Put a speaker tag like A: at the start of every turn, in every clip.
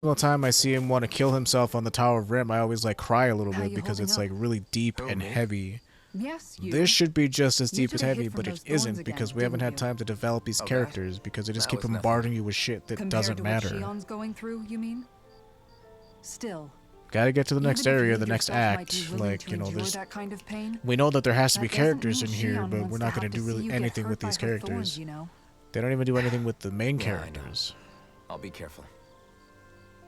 A: Every time I see him want to kill himself on the Tower of Rim, I always like cry a little
B: How
A: bit
B: you
A: because it's
B: holding
A: like
B: up?
A: really deep
C: Who,
A: and
C: me?
A: heavy.
B: Yes, you.
A: This should be just as
B: You
A: deep
B: took
A: as
B: a hit
A: heavy,
B: from
A: but it
B: those thorns
A: isn't
B: again,
A: because we haven't
B: didn't
A: had
B: you?
A: time to develop these
C: Oh, that?
A: characters because they just
C: That
A: keep
C: was nothing.
A: bombarding you with shit that
B: Compared
A: doesn't
B: to
A: matter.
B: what Shion's going through, you mean? Still,
A: Gotta get to the next
B: even if
A: area,
B: you
A: the next
B: yourself might
A: act.
B: be willing
A: Like,
B: to
A: you know,
B: endure
A: there's
B: that kind of pain,
A: we know that there has to be
B: that doesn't
A: characters
B: mean
A: in here,
B: Shion
A: but
B: wants
A: we're
B: to
A: not
B: have
A: gonna
B: to
A: do
B: see
A: really
B: you get
A: anything
B: hurt
A: with
B: by
A: these
B: her thorns,
A: characters.
B: you know?
A: They don't even do anything with the main
C: Yeah, I know.
A: characters.
C: I'll be careful.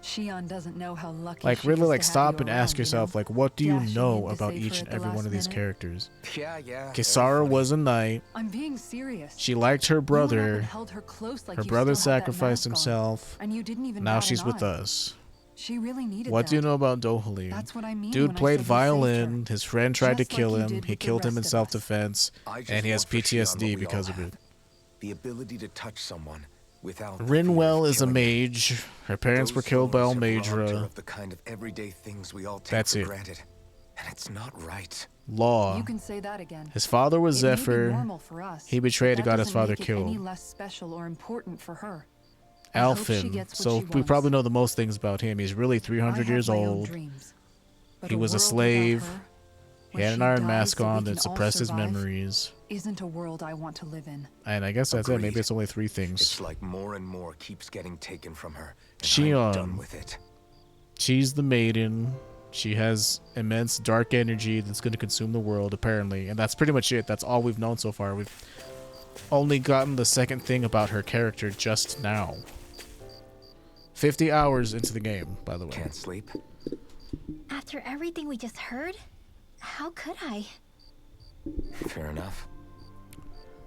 B: Shion doesn't know how lucky
A: Like,
B: she
A: really,
B: is
A: like,
B: to have
A: stop
B: you
A: and ask
B: around,
A: yourself,
B: you know?
A: like, what do you
B: Dashing
A: know
B: in to
A: about
B: save
A: each
B: her
A: and
B: at the
A: every one
B: last
A: of these
B: minute.
A: characters?
C: Yeah.
A: Kisara was a knight.
B: I'm being serious.
A: She liked her
B: You went up and
A: brother.
B: held her close like
A: Her
B: you
A: brother
B: still had that
A: sacrificed
B: mask on,
A: himself.
B: and you didn't even
A: Now
B: bat
A: she's
B: an
A: with
B: eye.
A: us.
B: She really needed
A: What
B: that.
A: do you know about Dohalim?
B: That's what I mean
A: Dude
B: when I
A: played
B: said you saved
A: violin,
B: her.
A: his friend tried to
B: Just like
A: kill
B: you
A: him,
B: did
A: he
B: with the
A: killed him
B: rest
A: in
B: of us.
A: self-defense,
C: I just
A: and he has
C: want for Shion what
A: PTSD
C: we all
A: because of
C: have.
A: it.
C: The ability to touch someone without
A: Rinwell
C: fear of
A: is a
C: killing them.
A: mage. Her parents were
C: Those
A: killed by
C: thorns have robbed her
A: Almadra.
C: of the kind of everyday things we all take
A: That's
C: for
A: it.
C: granted. And it's not right.
A: Law.
B: You can say that again.
A: His father was
B: It may be
A: Zephyr.
B: normal for us,
A: He
B: but
A: betrayed
B: that
A: and got his
B: doesn't
A: father
B: make it any
A: killed.
B: less special or important for her. I hope she
A: Alfin.
B: gets what
A: So
B: she
A: we probably
B: wants.
A: know the most things about him. He's really
B: I
A: 300
B: have
A: years
B: my own
A: old.
B: dreams, but
A: He was a
B: world without
A: slave.
B: her,
A: He
B: where
A: had an
B: she
A: iron
B: dies
A: mask
B: so we
A: on
B: can
A: that
B: all
A: suppressed his
B: survive,
A: memories.
B: isn't a world I want to live in.
A: And I guess that's it. Maybe
C: Agreed.
A: it's only 3 things.
C: It's like more and more keeps getting taken from her. And
A: Shion.
C: I'm done with it.
A: She's the maiden. She has immense dark energy that's going to consume the world, apparently. And that's pretty much it. That's all we've known so far. We've only gotten the second thing about her character just now. 50 hours into the game, by the way.
C: Can't sleep?
D: After everything we just heard, how could I?
C: Fair enough.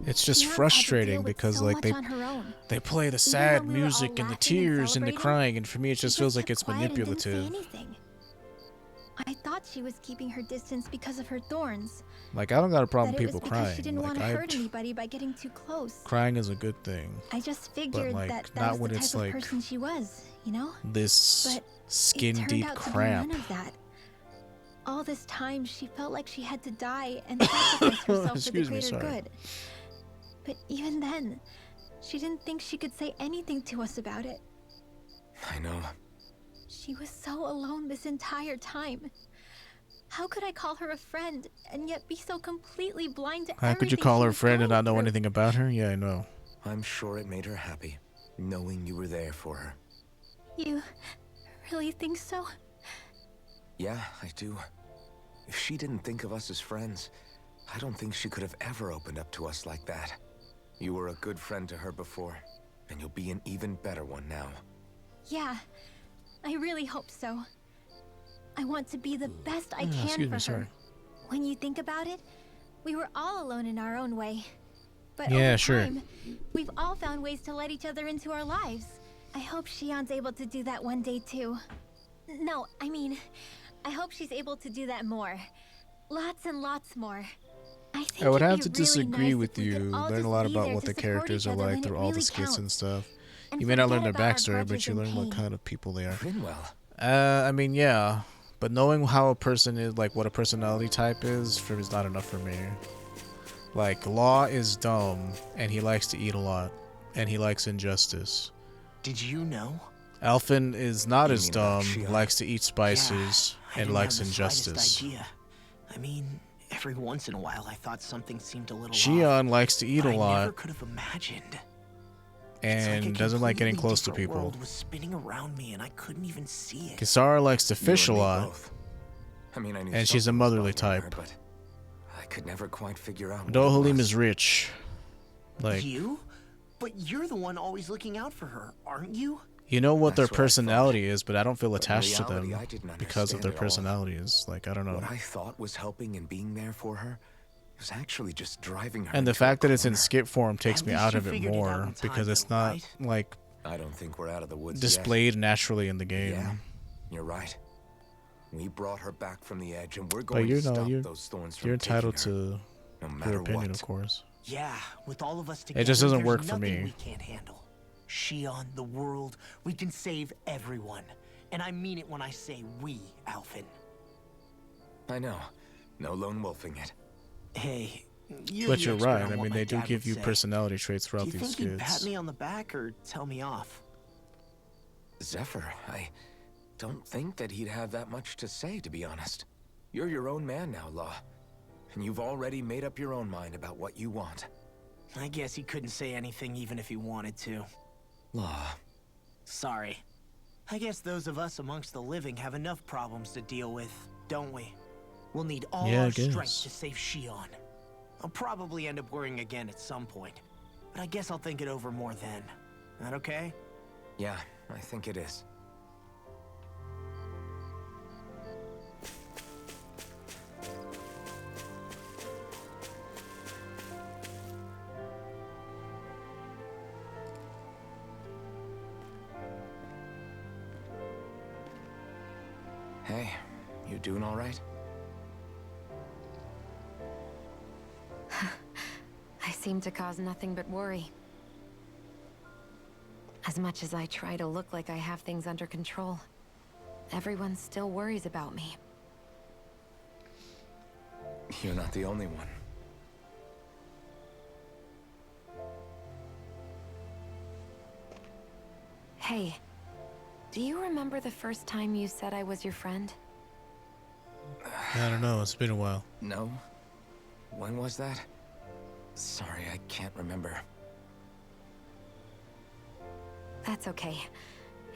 A: It's just
D: Shion had to deal
A: frustrating
D: with
A: because
D: so
A: like
D: much on her own.
A: they play the sad
D: when we were all
A: music and the
D: laughing and
A: tears and the
D: celebrating,
A: crying, and for me it
D: She
A: just feels like
D: kept
A: it's
D: quiet and didn't say
A: manipulative.
D: anything. I thought she was keeping her distance because of her thorns.
A: Like, I don't got a problem
D: That
A: with
D: it was
A: people
D: because
A: crying.
D: she didn't
A: Like,
D: want to hurt anybody by getting too close.
A: crying is a good thing.
D: I just figured
A: like,
D: that
A: not
D: was
A: when
D: the
A: it's,
D: type of
A: like,
D: person she was, you know?
A: This
D: But
A: skin
D: it turned
A: deep
D: out to be
A: crap.
D: none of that. All this time, she felt like she had to die and sacrifice herself for the
A: Excuse me,
D: greater
A: sorry.
D: good. But even then, she didn't think she could say anything to us about it.
C: I know.
D: She was so alone this entire time. How could I call her a friend and yet be so completely blind to
A: How could you
D: everything
A: call
D: she
A: her a
D: was
A: friend and
D: going
A: not know
D: through?
A: anything about her? Yeah, I know.
C: I'm sure it made her happy, knowing you were there for her.
D: You really think so?
C: Yeah, I do. If she didn't think of us as friends, I don't think she could have ever opened up to us like that. You were a good friend to her before, and you'll be an even better one now.
D: Yeah, I really hope so. I want to be the best I can
A: excuse
D: for
A: me, sorry.
D: her. When you think about it, we were all alone in our own way. But
A: Yeah,
D: over
A: sure.
D: time, we've all found ways to let each other into our lives. I hope Shion's able to do that one day too. No, I mean, I hope she's able to do that more. Lots and lots more. I think
A: I would
D: it'd
A: have
D: be
A: to
D: really
A: disagree
D: nice
A: with
D: if we could
A: you.
D: all
A: Learn a
D: just
A: lot
D: be
A: about
D: there
A: what
D: to
A: the
D: support
A: characters
D: each
A: are
D: other
A: like
D: when
A: through
D: it
A: all the
D: really
A: skits and
D: counts.
A: stuff.
D: And
A: You may not learn
D: forget
A: their
D: about our
A: backstory, but
D: grudges
A: you
D: and
A: learn what
D: pain.
A: kind of people they are.
C: Rinwell.
A: I mean, yeah. But knowing how a person is, like what a personality type is not enough for me. Like, Law is dumb, and he likes to eat a lot, and he likes injustice.
E: Did you know?
A: Alfin is not
C: You
A: as
C: mean about
A: dumb,
C: Shion?
A: likes to eat spices,
E: I
A: and
E: didn't
A: likes
E: have the slightest
A: injustice.
E: idea. I mean, every once in a while I thought something seemed a little off,
A: Shion likes to eat
E: but
A: a
E: I never
A: lot,
E: could have imagined.
A: and doesn't like getting
E: completely
A: close to
E: different
A: people.
E: world was spinning around me and I couldn't even see it.
A: Kisara likes to fish a
C: You and me
A: lot,
C: both. I mean, I knew
A: and she's a
C: something was
A: motherly
C: bothering her,
A: type.
C: but I could never quite figure out what it
A: Dohalim
C: was.
A: is rich. Like,
E: You? But you're the one always looking out for her, aren't you?
A: you know what their
C: That's what I
A: personality is, but I don't feel
C: But in
A: attached to
C: reality,
A: them
C: I didn't
A: because of
C: understand
A: their
C: it all.
A: personalities. Like, I don't know.
C: What I thought was helping and being there for her was actually just driving her
A: And the
C: into
A: fact
C: a
A: that it's in
C: corner.
A: skit form takes
E: At
A: me
E: least
A: out
E: you
A: of it
E: figured it out
A: more
E: in
A: because
E: time,
A: it's
E: though,
A: not
E: right?
A: like
C: I don't think we're out of the woods
A: displayed naturally in the game.
C: yet. Yeah, you're right. We brought her back from the edge, and we're
A: But
C: going
A: you
C: to
A: know,
C: stop
A: you're
C: those thorns from
A: you're entitled
C: taking her,
A: to
C: no
A: your
C: matter
A: opinion,
C: what.
A: of course.
E: Yeah, with all of us together,
A: just doesn't
E: there's
A: work for
E: nothing
A: me.
E: we can't handle. Shion, the world, we can save everyone. And I mean it when I say we, Alfin.
C: I know. No lone wolfing it.
E: Hey, you're
A: But
E: the
A: you're
E: expert
A: right.
E: on
A: I
E: what
A: mean,
E: my
A: they do
E: dad
A: give
E: would
A: you
E: say.
A: personality traits
E: Do
A: throughout
E: you
A: these
E: think you'd pat
A: skits.
E: me on the back or tell me off?
C: Zephyr, I don't think that he'd have that much to say, to be honest. You're your own man now, Law. And you've already made up your own mind about what you want.
E: I guess he couldn't say anything even if he wanted to.
C: Law.
E: Sorry. I guess those of us amongst the living have enough problems to deal with, don't we? We'll need all
A: Yeah, I
E: our
A: guess.
E: strength to save Shion. I'll probably end up worrying again at some point, but I guess I'll think it over more then. That okay?
C: Yeah, I think it is. Hey, you doing all right?
F: I seem to cause nothing but worry. As much as I try to look like I have things under control, everyone still worries about me.
C: You're not the only one.
F: Hey, do you remember the first time you said I was your friend?
A: I don't know. It's been a while.
C: No? When was that? Sorry, I can't remember.
F: That's okay.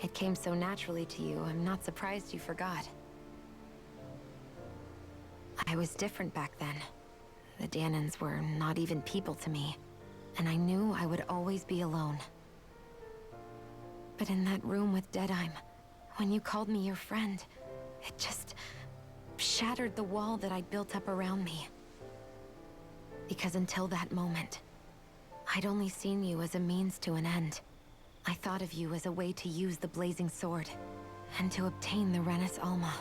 F: It came so naturally to you, I'm not surprised you forgot. I was different back then. The Danans were not even people to me, and I knew I would always be alone. But in that room with Deadheim, when you called me your friend, it just shattered the wall that I'd built up around me. Because until that moment, I'd only seen you as a means to an end. I thought of you as a way to use the blazing sword, and to obtain the Renis Alma.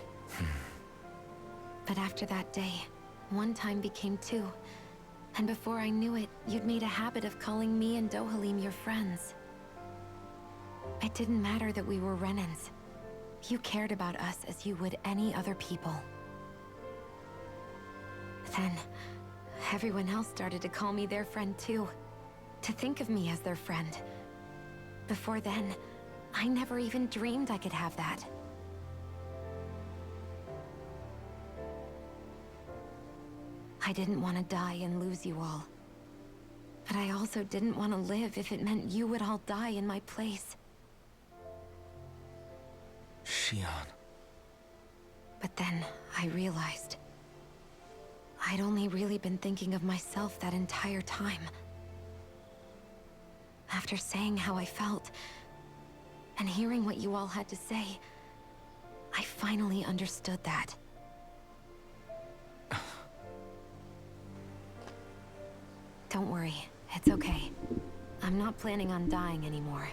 F: But after that day, one time became two, and before I knew it, you'd made a habit of calling me and Dohalim your friends. It didn't matter that we were Renans. You cared about us as you would any other people. Then, everyone else started to call me their friend too. To think of me as their friend. Before then, I never even dreamed I could have that. I didn't want to die and lose you all. But I also didn't want to live if it meant you would all die in my place.
C: Shion.
F: But then I realized I'd only really been thinking of myself that entire time. After saying how I felt, and hearing what you all had to say, I finally understood that. Don't worry, it's okay. I'm not planning on dying anymore.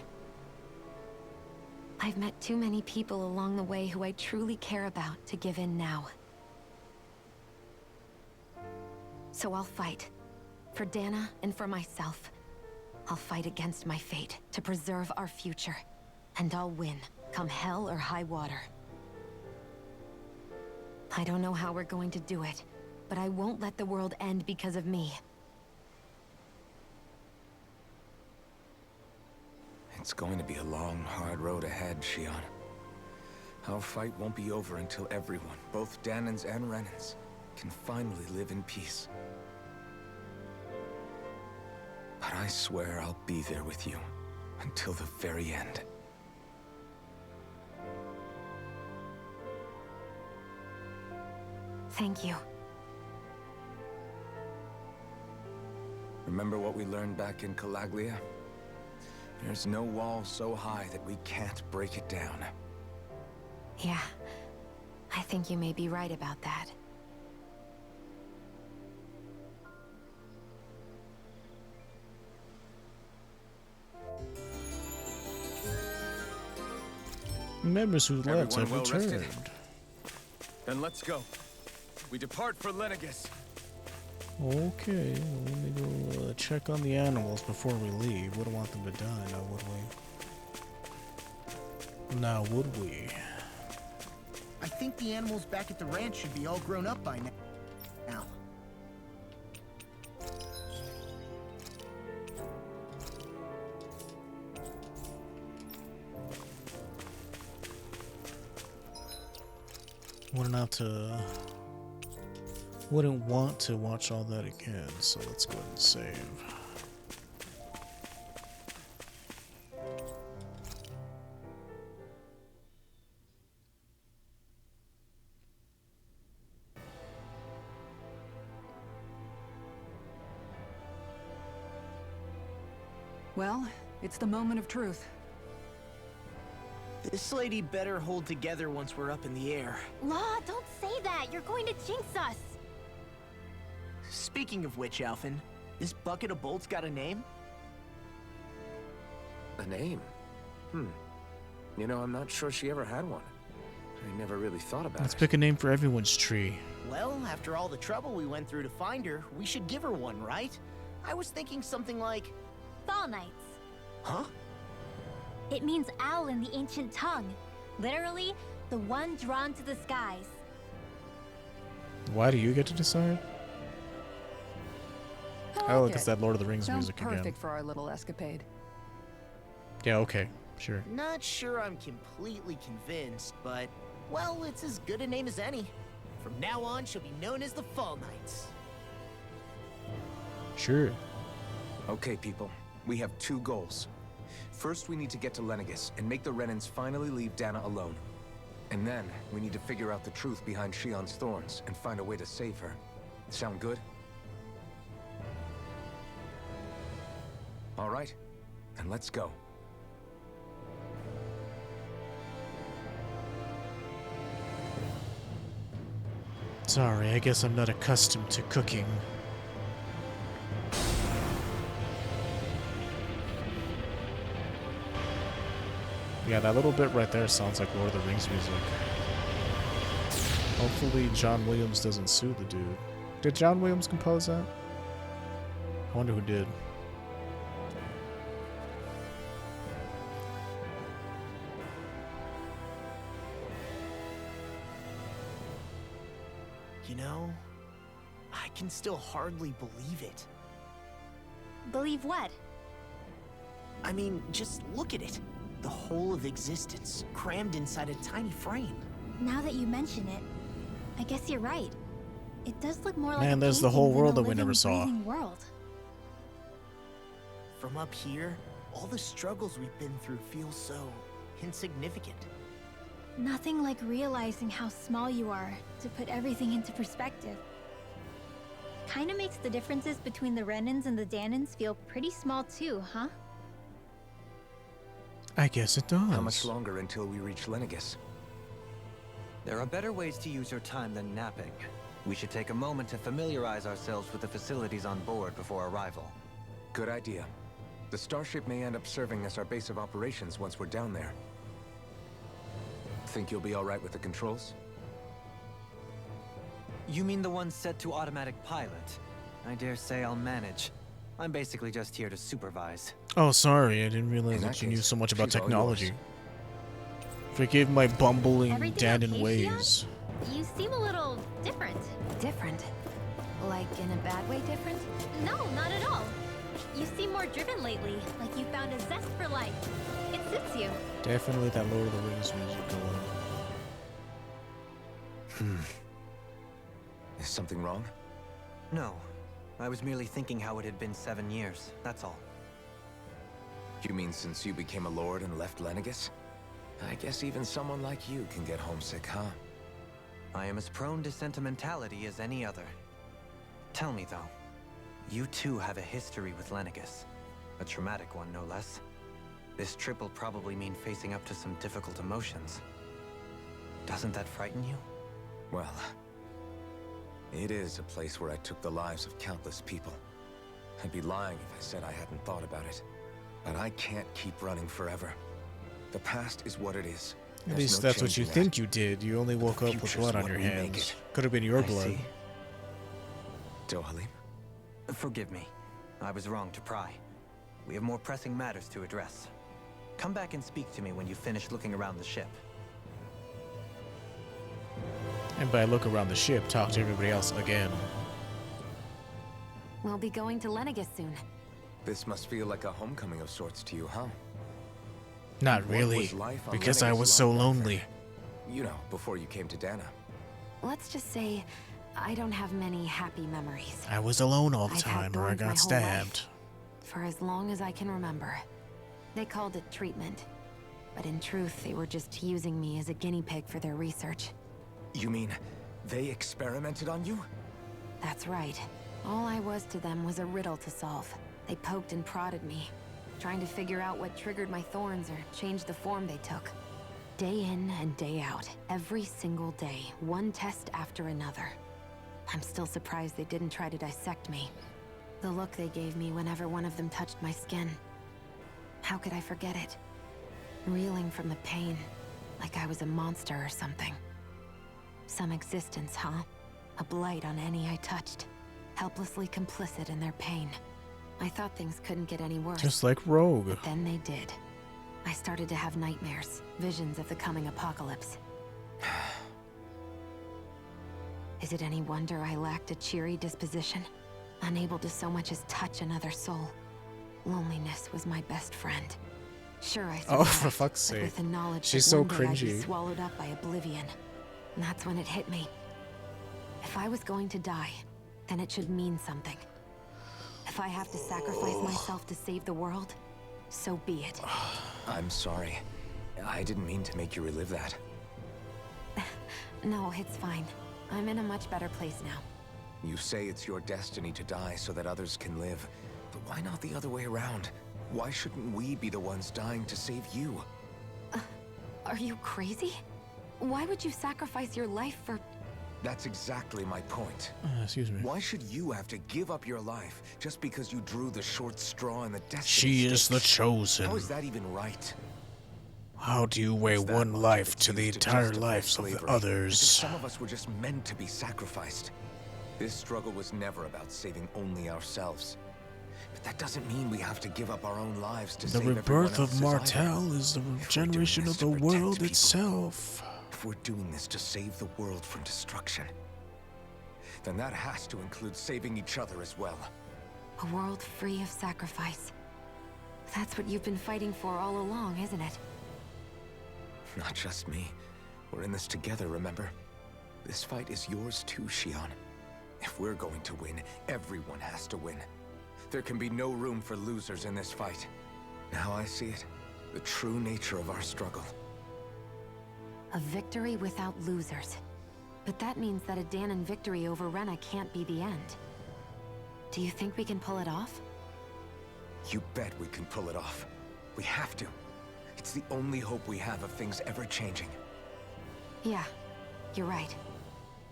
F: I've met too many people along the way who I truly care about to give in now. So I'll fight. For Dana and for myself. I'll fight against my fate to preserve our future. And I'll win, come hell or high water. I don't know how we're going to do it, but I won't let the world end because of me.
C: It's going to be a long, hard road ahead, Shion. Our fight won't be over until everyone, both Danans and Renans, can finally live in peace. But I swear I'll be there with you until the very end.
F: Thank you.
C: Remember what we learned back in Calaglia? There's no wall so high that we can't break it down.
F: Yeah, I think you may be right about that.
A: Members who left have
G: Everyone well rested?
A: returned.
G: Then let's go. We depart for Lenegus.
A: Okay, let me go check on the animals before we leave. Wouldn't want them to die now, would we? Now, would we?
E: I think the animals back at the ranch should be all grown up by now.
A: Wouldn't want to watch all that again, so let's go ahead and save.
B: Well, it's the moment of truth.
E: This lady better hold together once we're up in the air.
D: Law, don't say that. You're going to jinx us.
E: Speaking of which, Alphen, this bucket of bolts got a name?
C: A name? You know, I'm not sure she ever had one. I never really thought about
A: Let's
C: it.
A: pick a name for everyone's tree.
E: Well, after all the trouble we went through to find her, we should give her one, right? I was thinking something like...
D: Fall Knights.
E: Huh?
D: It means owl in the ancient tongue. Literally, the one drawn to the skies.
A: Why do you get to decide? Oh, look, it's that Lord of the Rings
B: Sounds
A: music
B: perfect
A: again.
B: for our little escapade.
A: Yeah, okay, sure.
E: Not sure I'm completely convinced, but, well, it's as good a name as any. From now on, she'll be known as the Fall Knights.
A: Sure.
C: Okay, people. We have two goals. First, we need to get to Lenegis and make the Renans finally leave Dana alone. And then, we need to figure out the truth behind Shion's thorns and find a way to save her. Sound good? All right, then let's go.
A: Sorry, I guess I'm not accustomed to cooking. Yeah, that little bit right there sounds like Lord of the Rings music. Hopefully John Williams doesn't sue the dude. Did John Williams compose that? I wonder who did.
E: You know, I can still hardly believe it.
D: Believe what?
E: I mean, just look at it. The whole of existence, crammed inside a tiny frame.
D: Now that you mention it, I guess you're right. It does look more like
A: Man,
D: a
A: there's the
D: painting
A: whole
D: than
A: world
D: a
A: that we never
D: living,
A: saw.
D: breathing world.
E: From up here, all the struggles we've been through feel so insignificant.
D: Nothing like realizing how small you are to put everything into perspective. Kinda makes the differences between the Renans and the Danans feel pretty small too, huh?
A: I guess it does.
C: How much longer until we reach Lenegis?
H: There are better ways to use your time than napping. We should take a moment to familiarize ourselves with the facilities on board before arrival.
C: Good idea. The starship may end up serving as our base of operations once we're down there. Think you'll be all right with the controls?
H: You mean the one set to automatic pilot? I dare say I'll manage. I'm basically just here to supervise.
A: Oh, sorry, I didn't realize
C: In
A: that
C: that
A: you knew
C: case,
A: so much about
C: she's all
A: technology.
C: yours.
A: Forgive my bumbling
D: Everything
A: Danon
D: okay,
A: ways.
D: You seem a little different.
F: Different? Like in a bad way different?
D: No, not at all. You seem more driven lately, like you found a zest for life. It suits you.
A: Definitely that Lord of the Rings music going.
C: Is something wrong?
H: No. I was merely thinking how it had been 7 years, that's all.
C: You mean since you became a lord and left Lenegis? I guess even someone like you can get homesick, huh?
H: I am as prone to sentimentality as any other. Tell me, though, you too have a history with Lenegis. A traumatic one, no less. This trip will probably mean facing up to some difficult emotions. Doesn't that frighten you?
C: Well, it is a place where I took the lives of countless people. I'd be lying if I said I hadn't thought about it. But I can't keep running forever. The past is what it is.
A: At
C: There's
A: least
C: no
A: that's what you
C: changing
A: think you did. You only woke up with
C: future's
A: blood on
C: what
A: your
C: we make
A: hands.
C: it.
A: Could have been your
H: I
A: blood.
H: see.
C: Dohalim?
H: Forgive me. I was wrong to pry. We have more pressing matters to address. Come back and speak to me when you finish looking around the ship.
A: And by look around the ship, talk to everybody else again.
F: We'll be going to Lenegis soon.
C: This must feel like a homecoming of sorts to you, huh?
A: Not
C: What
A: really,
C: was life on
A: because I
C: Lenegis
A: was so
C: like back
A: lonely.
C: then? You know, before you came to Dana.
F: let's just say I don't have many happy memories.
A: I was alone all the
F: I've had
A: time, or I
F: thorns my
A: got
F: whole
A: stabbed.
F: life, for as long as I can remember. They called it treatment, but in truth, they were just using me as a guinea pig for their research.
C: You mean they experimented on you?
F: That's right. All I was to them was a riddle to solve. They poked and prodded me, trying to figure out what triggered my thorns or changed the form they took. Day in and day out, every single day, one test after another. I'm still surprised they didn't try to dissect me. The look they gave me whenever one of them touched my skin. How could I forget it? Reeling from the pain, like I was a monster or something. Some existence, huh? A blight on any I touched. Helplessly complicit in their pain. I thought things couldn't get any worse.
A: Just like Rogue.
F: But then they did. I started to have nightmares, visions of the coming apocalypse. Is it any wonder I lacked a cheery disposition? Unable to so much as touch another soul. Loneliness was my best friend. Sure, I survived,
A: Oh, for fuck's
F: but
A: sake.
F: with the knowledge
A: She's
F: that
A: so
F: one day I'd be
A: cringy.
F: swallowed up by oblivion. And that's when it hit me. If I was going to die, then it should mean something. If I have to sacrifice myself to save the world, so be it.
C: I'm sorry. I didn't mean to make you relive that.
F: No, it's fine. I'm in a much better place now.
C: You say it's your destiny to die so that others can live. But why not the other way around? Why shouldn't we be the ones dying to save you?
F: Are you crazy? Why would you sacrifice your life for...
C: That's exactly my point.
A: Excuse me.
C: Why should you have to give up your life just because you drew the short straw in the destiny
A: She is the
C: stitch?
A: chosen.
C: How is that even right?
A: How do you weigh
C: Is that
A: one
C: logic
A: life
C: that's
A: to the
C: used
A: entire
C: justify
A: lives of the
C: slavery? As if
A: others?
C: some of us were just meant to be sacrificed. This struggle was never about saving only ourselves. But that doesn't mean we have to give up our own lives to
A: The
C: save everyone
A: rebirth of
C: else's either.
A: Martel is the
C: doing
A: regeneration
C: this
A: of
C: to
A: the
C: protect
A: world
C: people,
A: itself.
C: If we're doing this to save the world from destruction, then that has to include saving each other as well.
F: A world free of sacrifice. That's what you've been fighting for all along, isn't it?
C: Not just me. We're in this together, remember? This fight is yours too, Shion. If we're going to win, everyone has to win. There can be no room for losers in this fight. Now I see it. The true nature of our struggle.
F: A victory without losers. But that means that a Danon victory over Rena can't be the end. Do you think we can pull it off?
C: You bet we can pull it off. We have to. It's the only hope we have of things ever changing.
F: Yeah, you're right.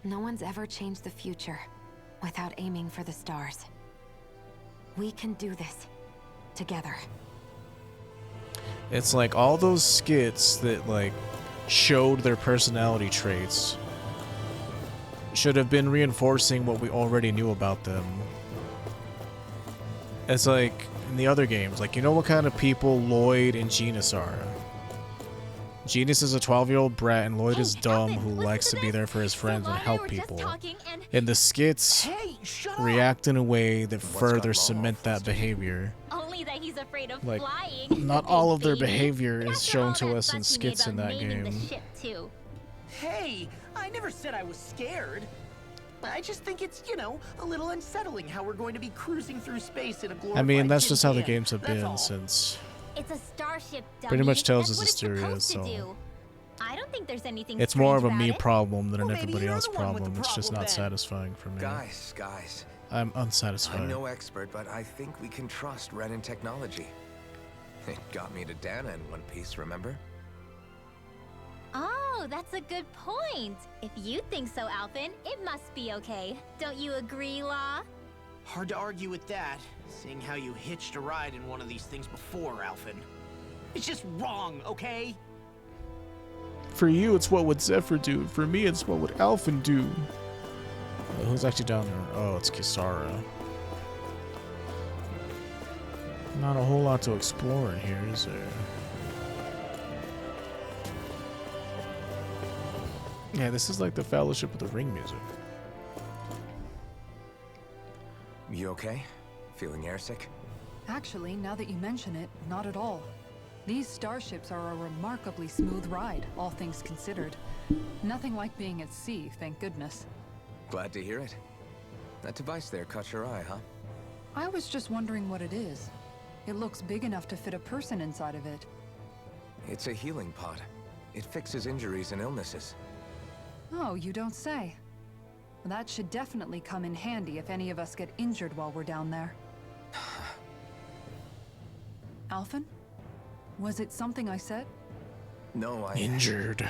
F: No one's ever changed the future without aiming for the stars. We can do this. Together.
A: It's like all those skits that like showed their personality traits should have been reinforcing what we already knew about them. It's like in the other games, like you know what kind of people Lloyd and Genus are. Genus is a 12-year-old brat and Lloyd is dumb who likes to be there for his friends and help people. And the skits
E: Hey, shut up!
A: react in a way that
C: What's
A: further
C: gone wrong,
A: cement that behavior.
D: Only that he's afraid of
A: Like,
D: flying.
A: not
D: Big
A: all of their
D: baby.
A: behavior
D: And
A: is
D: after
A: shown
D: all
A: to
D: that
A: us in
D: fuss he made
A: skits in
D: about
A: that
D: naming
A: game.
D: the ship too.
E: Hey, I never said I was scared. I just think it's, you know, a little unsettling how we're going to be cruising through space in a glorified
A: I mean, that's
E: tin
A: just how the
E: can.
A: games have
E: That's
A: been
E: all.
A: since.
D: It's a starship, dummy.
A: Pretty much tells
D: That's
A: us
D: what it's
A: Hysteria,
D: supposed to
A: so-
D: do. I don't think there's anything
A: It's more of a
D: strange
A: me
D: about it.
A: problem than an
E: Well, maybe
A: everybody
E: you're
A: else
E: the one with the
A: problem. It's just
E: problem
A: not
E: then.
A: satisfying for me.
C: Guys.
A: I'm unsatisfied.
C: I'm no expert, but I think we can trust Ren and technology. It got me to Dana in one piece, remember?
D: Oh, that's a good point. If you think so, Alphen, it must be okay. Don't you agree, Law?
E: Hard to argue with that, seeing how you hitched a ride in one of these things before, Alphen. It's just wrong, okay?
A: For you, it's what would Zephyr do. For me, it's what would Alphen do. Who's actually down there? Oh, it's Kisara. Not a whole lot to explore in here, is there? Yeah, this is like the Fellowship of the Ring music.
C: You okay? Feeling airsick?
B: Actually, now that you mention it, not at all. These starships are a remarkably smooth ride, all things considered. Nothing like being at sea, thank goodness.
C: Glad to hear it. That device there caught your eye, huh?
B: I was just wondering what it is. It looks big enough to fit a person inside of it.
C: It's a healing pod. It fixes injuries and illnesses.
B: Oh, you don't say. Well, that should definitely come in handy if any of us get injured while we're down there. Alphen? Was it something I said?
C: No,
A: Injured.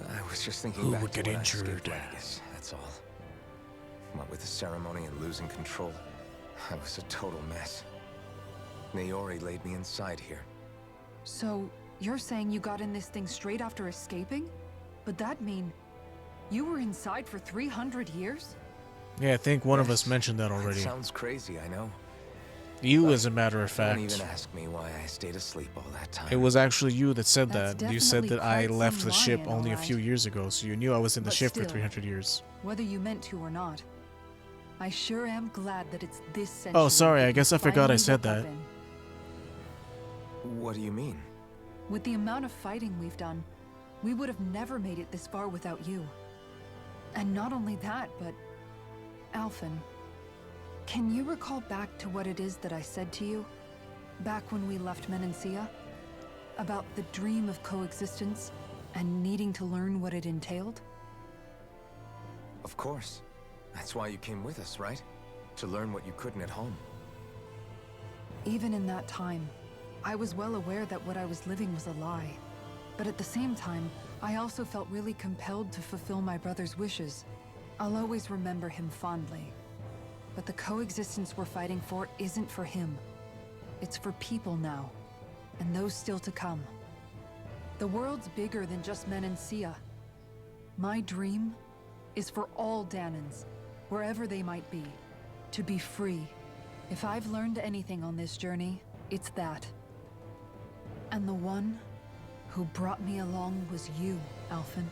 C: I was just thinking
A: Who
C: back
A: would
C: to
A: get
C: when I
A: injured?
C: escaped Legacy, that's all. What with the ceremony and losing control, I was a total mess. Naori laid me inside here.
B: So, you're saying you got in this thing straight after escaping? But that'd mean you were inside for 300 years?
A: Yeah, I think one of us
C: Yes,
A: mentioned that
C: It
A: already.
C: sounds crazy, I know.
A: You, as a matter of
C: Don't
A: fact.
C: even ask me why I stayed asleep all that time.
A: It was actually you that said
B: That's
A: that. You said
B: definitely
A: that I
B: quite
A: left
B: some
A: the ship
B: lying,
A: only a
B: alright.
A: few years ago, so you knew I was in the
B: But
A: ship for
B: still.
A: 300 years.
B: Whether you meant to or not. I sure am glad that it's this century.
A: Oh, sorry,
B: that
A: I
B: you
A: guess I forgot I
B: finally
A: said
B: woke up
A: that.
B: in.
C: What do you mean?
B: With the amount of fighting we've done, we would have never made it this far without you. And not only that, but... Alphen, can you recall back to what it is that I said to you? Back when we left Menancia? About the dream of coexistence and needing to learn what it entailed?
C: Of course. That's why you came with us, right? To learn what you couldn't at home.
B: Even in that time, I was well aware that what I was living was a lie. But at the same time, I also felt really compelled to fulfill my brother's wishes. I'll always remember him fondly. But the coexistence we're fighting for isn't for him. It's for people now, and those still to come. The world's bigger than just Menancia. My dream is for all Danans, wherever they might be, to be free. If I've learned anything on this journey, it's that. And the one who brought me along was you, Alphen.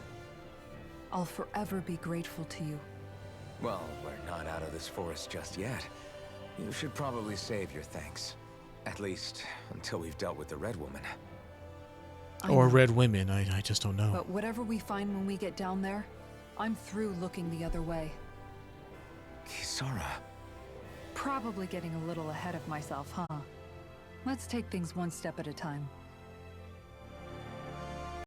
B: I'll forever be grateful to you.
C: Well, we're not out of this forest just yet. You should probably save your thanks. At least, until we've dealt with the Red Woman.
B: I
A: Or
B: know,
A: red women, I just don't know.
B: but whatever we find when we get down there, I'm through looking the other way.
C: Kisara.
B: Probably getting a little ahead of myself, huh? Let's take things one step at a time.